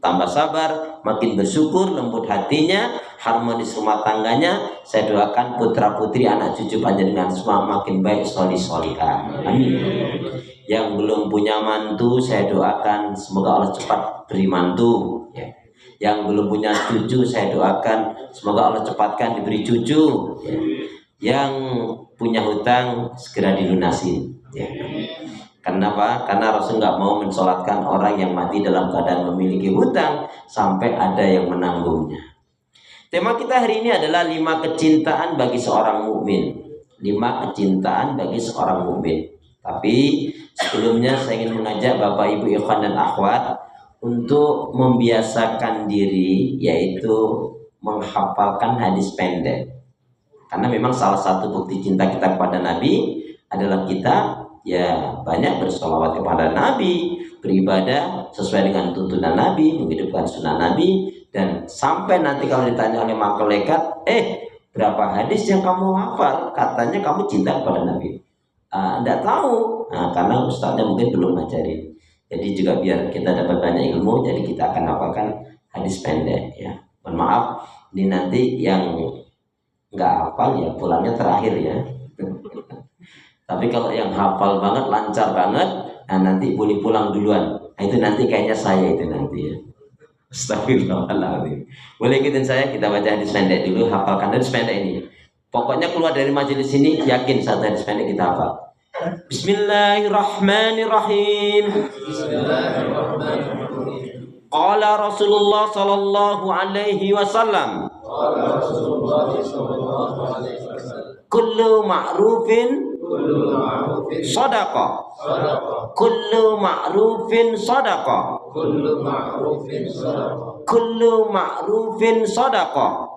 tambah sabar, makin bersyukur, lembut hatinya, harmonis rumah tangganya. Saya doakan putra putri anak cucu panjenengan semua makin baik, solih solihah. Amin. Yang belum punya mantu, saya doakan semoga Allah cepat beri mantu. Ya. Yang belum punya cucu, saya doakan semoga Allah cepatkan diberi cucu. Ya. Yang punya hutang segera dilunasi. Ya. Kenapa? Karena Rasul nggak mau mensolatkan orang yang mati dalam keadaan memiliki hutang sampai ada yang menanggungnya. Tema kita hari ini adalah 5 kecintaan bagi seorang mukmin. 5 kecintaan bagi seorang mukmin. Tapi sebelumnya saya ingin mengajak Bapak Ibu ikhwan dan akhwat untuk membiasakan diri, yaitu menghafalkan hadis pendek. Karena memang salah satu bukti cinta kita kepada Nabi adalah kita ya banyak bersolawat kepada Nabi, beribadah sesuai dengan tuntunan Nabi, menghidupkan sunnah Nabi. Dan sampai nanti kalau ditanya oleh malaikat, berapa hadis yang kamu hafal? Katanya kamu cinta kepada Nabi. Tidak tahu, karena ustaznya mungkin belum ngajarin. Jadi juga biar kita dapat banyak ilmu, jadi kita akan hafalkan hadis pendek. Ya, mohon maaf, ini nanti yang nggak hafal ya pulangnya terakhir ya. Tapi kalau yang hafal banget, lancar banget, nanti boleh pulang duluan. Itu nanti kayaknya saya itu nanti ya. Astagfirullahaladzim. Boleh ikutin saya, kita baca hadis pendek dulu, hafalkan hadis pendek ini. Pokoknya keluar dari majelis ini yakin satu hadis pendek kita hafal. Bismillahirrahmanirrahim. Qala Rasulullah sallallahu alaihi wasallam. Kullu ma'rufin sadaqah. Kullu ma'rufin sadaqah. Kullu ma'rufin sadaqah.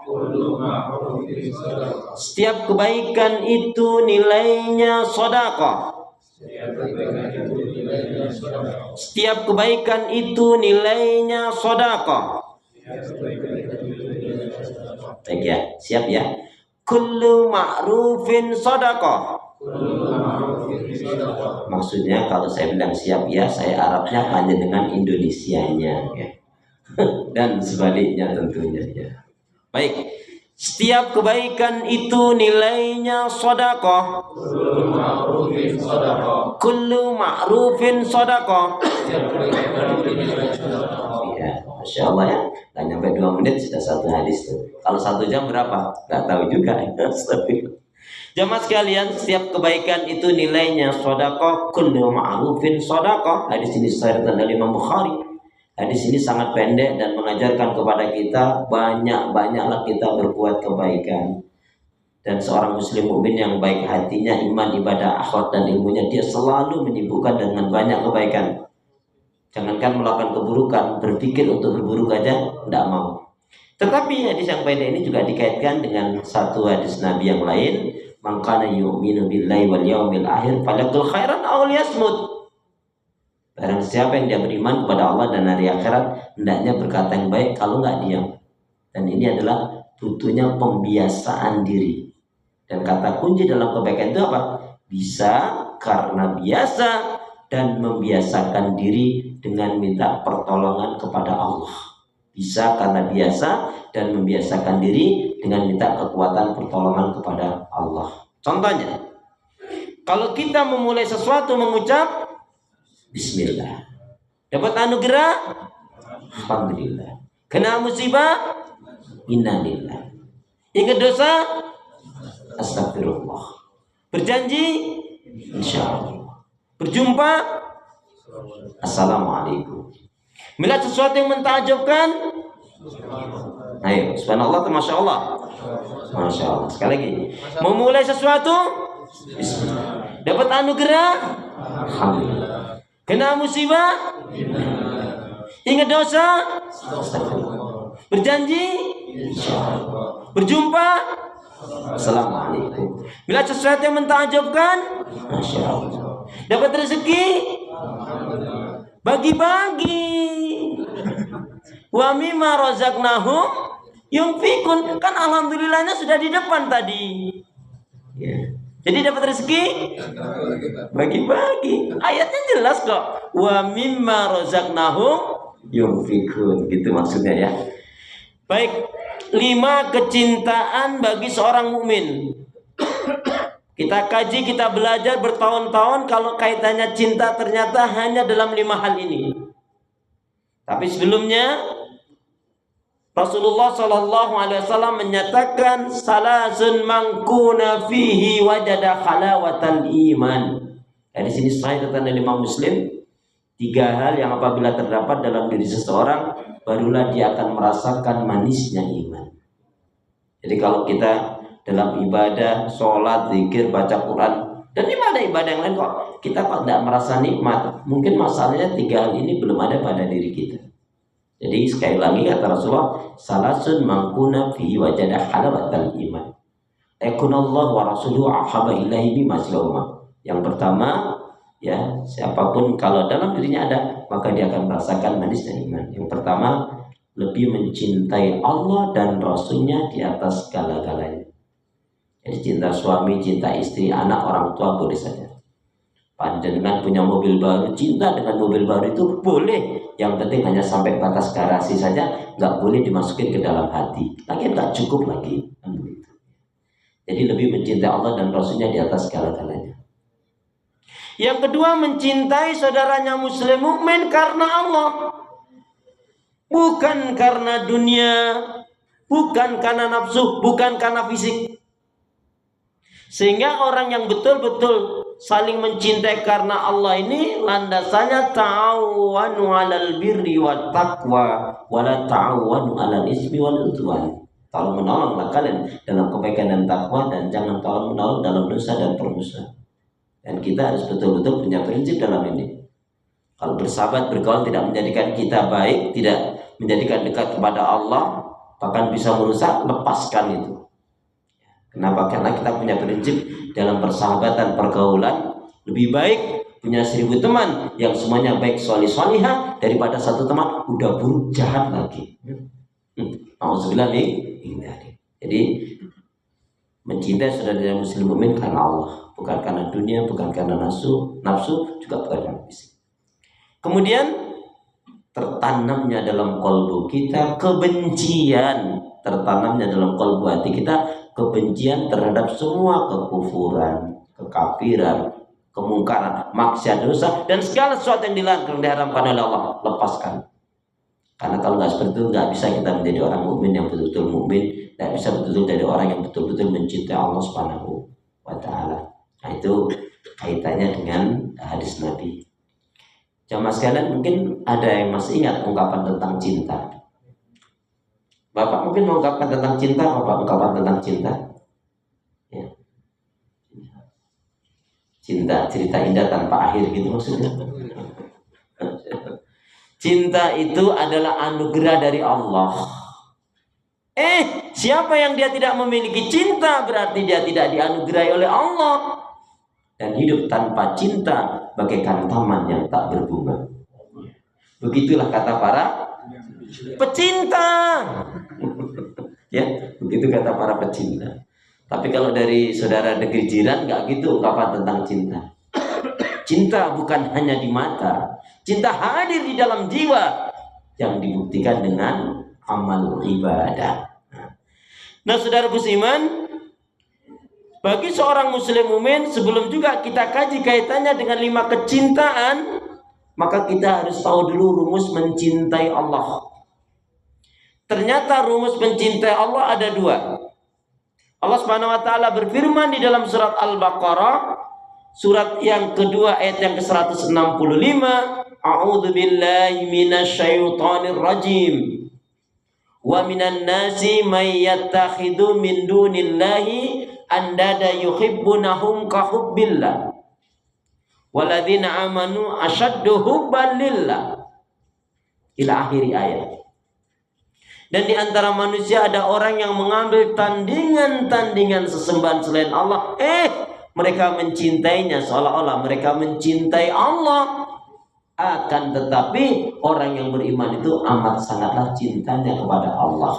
Setiap kebaikan itu nilainya sedekah. Setiap kebaikan itu nilainya sedekah. Baik ya, siap ya. Kullu ma'rufin sedekah. Maksudnya kalau saya bilang siap ya, saya Arabnya hanya dengan Indonesianya ya. Dan sebaliknya tentunya ya. Baik, setiap kebaikan itu nilainya sedekah. Kullu ma'rufin sedekah. Ya, Masya Allah ya, nggak nyampe 2 menit sudah satu hadis tuh. Kalau 1 jam berapa? Nggak tahu juga. Jamaah sekalian, setiap kebaikan itu nilainya sedekah. Kullu ma'rufin sedekah. Hadis ini sahih dari Imam Bukhari. Hadis ini sangat pendek dan mengajarkan kepada kita banyaklah kita berbuat kebaikan. Dan seorang muslim mukmin yang baik hatinya, iman, ibadah, akhlak dan ilmunya, dia selalu menyibukkan dengan banyak kebaikan. Jangankan melakukan keburukan, berpikir untuk berburuk aja tidak mau. Tetapi hadis yang pendek ini juga dikaitkan dengan satu hadis Nabi yang lain, man kana yu'minu billahi wal yawmil akhir falyaqul khairan aw liyasmut. Barang siapa yang dia beriman kepada Allah dan hari akhirat, hendaknya berkata yang baik, kalau nggak diam. Dan ini adalah butuhnya pembiasaan diri. Dan kata kunci dalam kebaikan itu apa? Bisa karena biasa dan membiasakan diri dengan minta pertolongan kepada Allah. Bisa karena biasa dan membiasakan diri dengan minta kekuatan pertolongan kepada Allah. Contohnya, kalau kita memulai sesuatu mengucap Bismillah, dapat anugerah, alhamdulillah. Kena musibah, innalillah. Ingat dosa, astagfirullah. Berjanji, insyaallah. Berjumpa, assalamualaikum. Melihat sesuatu yang mentakjubkan, ayo, subhanallah, masya Allah, masya Allah. Sekali lagi, memulai sesuatu, Bismillah. Dapat anugerah, alhamdulillah. Kena musibah, ingat dosa, berjanji, berjumpa, assalamualaikum. Bila sesuatu yang mentakjubkan, masya Allah. Dapat rezeki, bagi-bagi. Wa mimma razaqnahum yunfikun. Kan alhamdulillahnya sudah di depan tadi. Ya. Jadi dapat rezeki, bagi-bagi. Ayatnya jelas kok. Wa mimma razaqnahum yunfikun, gitu maksudnya ya. Baik, 5 kecintaan bagi seorang mukmin. Kita kaji, kita belajar bertahun-tahun kalau kaitannya cinta ternyata hanya dalam 5 hal ini. Tapi sebelumnya Rasulullah Shallallahu Alaihi Wasallam menyatakan salasun mangkuna fihi wajada halawatal iman. Di sini sahih kata Imam Muslim, 3 hal yang apabila terdapat dalam diri seseorang, barulah dia akan merasakan manisnya iman. Jadi kalau kita dalam ibadah, sholat, zikir, baca Quran, dan ibadah yang lain kok kita tidak merasa nikmat, mungkin masalahnya 3 hal ini belum ada pada diri kita. Jadi sekali lagi kata Rasulullah, salasun mangkuna fi wajada halawatal iman. Yakunallahu wa rasuluhu ahabba ilaihi bima siwahuma. Yang pertama, ya, siapapun kalau dalam dirinya ada, maka dia akan merasakan manisnya iman. Yang pertama, lebih mencintai Allah dan Rasulnya di atas segala-galanya. Jadi cinta suami, cinta istri, anak, orang tua boleh saja. Panjenengan punya mobil baru, cinta dengan mobil baru itu boleh. Yang penting hanya sampai batas garasi saja, nggak boleh dimasukin ke dalam hati. Lagi nggak cukup lagi. Jadi lebih mencintai Allah dan Rasulnya di atas segala-galanya. Yang kedua, mencintai saudaranya muslim mukmin karena Allah, bukan karena dunia, bukan karena nafsu, bukan karena fisik. Sehingga orang yang betul-betul saling mencintai karena Allah ini landasannya ta'awanu 'alal birri wat taqwa wa la ta'awanu 'alal ismi wal udwan. Tolong menolonglah kalian dalam kebaikan dan takwa, dan jangan tolong menolong dalam dosa dan permusuhan. Dan kita harus betul-betul punya prinsip dalam ini. Kalau bersahabat, bergaul tidak menjadikan kita baik, tidak menjadikan dekat kepada Allah, bahkan bisa merusak, lepaskan itu. Kenapa? Karena kita punya prinsip dalam persahabatan, pergaulan, lebih baik punya 1000 teman yang semuanya baik, solih solihah, daripada 1 teman udah buruk, jahat lagi. Alhamdulillah nih. Jadi mencintai saudara muslim mukmin karena Allah, bukan karena dunia, bukan karena nafsu, juga bukan karena fisik. Kemudian tertanamnya dalam kalbu kita kebencian, tertanamnya dalam kalbu hati kita kebencian terhadap semua kekufuran, kekafiran, kemungkaran, maksiat, dosa, dan segala sesuatu yang dilarang, diharamkan oleh Allah, lepaskan. Karena kalau nggak seperti itu, nggak bisa kita menjadi orang mukmin yang betul-betul mukmin, nggak bisa betul-betul dari orang yang betul-betul mencintai Allah Subhanahu wa Ta'ala. Nah, itu kaitannya dengan hadis Nabi. Jamaah sekalian, mungkin ada yang masih ingat ungkapan tentang cinta. Bapak mungkin mengungkapkan tentang cinta, Bapak ungkapan tentang cinta. Ya. Cinta, cerita indah tanpa akhir gitu maksudnya. Cinta itu adalah anugerah dari Allah. Siapa yang dia tidak memiliki cinta, berarti dia tidak dianugerahi oleh Allah. Dan hidup tanpa cinta bagaikan taman yang tak berbunga. Begitulah kata para pecinta. Ya, begitu kata para pecinta. Tapi kalau dari saudara negeri jiran nggak gitu ungkapan tentang cinta. Cinta bukan hanya di mata, cinta hadir di dalam jiwa yang dibuktikan dengan amal ibadah. Nah, saudara busiman, bagi seorang muslim mukmin, sebelum juga kita kaji kaitannya dengan 5 kecintaan, maka kita harus tahu dulu rumus mencintai Allah. Ternyata rumus mencintai Allah ada 2. Allah Subhanahu wa Ta'ala berfirman di dalam surat Al-Baqarah, surat yang kedua ayat yang ke-165, A'udzu billahi minasyaitonir rajim. Wa minan nasi may yattakhidhu min dunillahi andada yuhibbunahum ka hubbillah. Walladzina amanu ashaddu hubban lillah. Ila akhiri ayat. Dan di antara manusia ada orang yang mengambil tandingan-tandingan sesembahan selain Allah. Mereka mencintainya seolah-olah mereka mencintai Allah. Akan tetapi orang yang beriman itu amat sangatlah cintanya kepada Allah.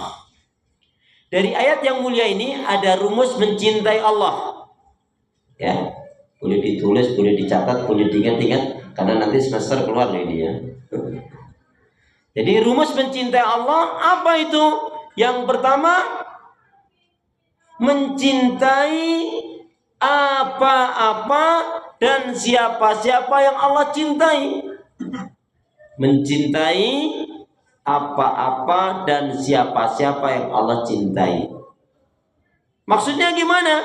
Dari ayat yang mulia ini ada rumus mencintai Allah. Ya, boleh ditulis, boleh dicatat, boleh diingat-ingat, karena nanti semester keluar ini ya. Jadi rumus mencintai Allah apa itu? Yang pertama, mencintai apa-apa dan siapa-siapa yang Allah cintai. Mencintai apa-apa dan siapa-siapa yang Allah cintai. Maksudnya gimana?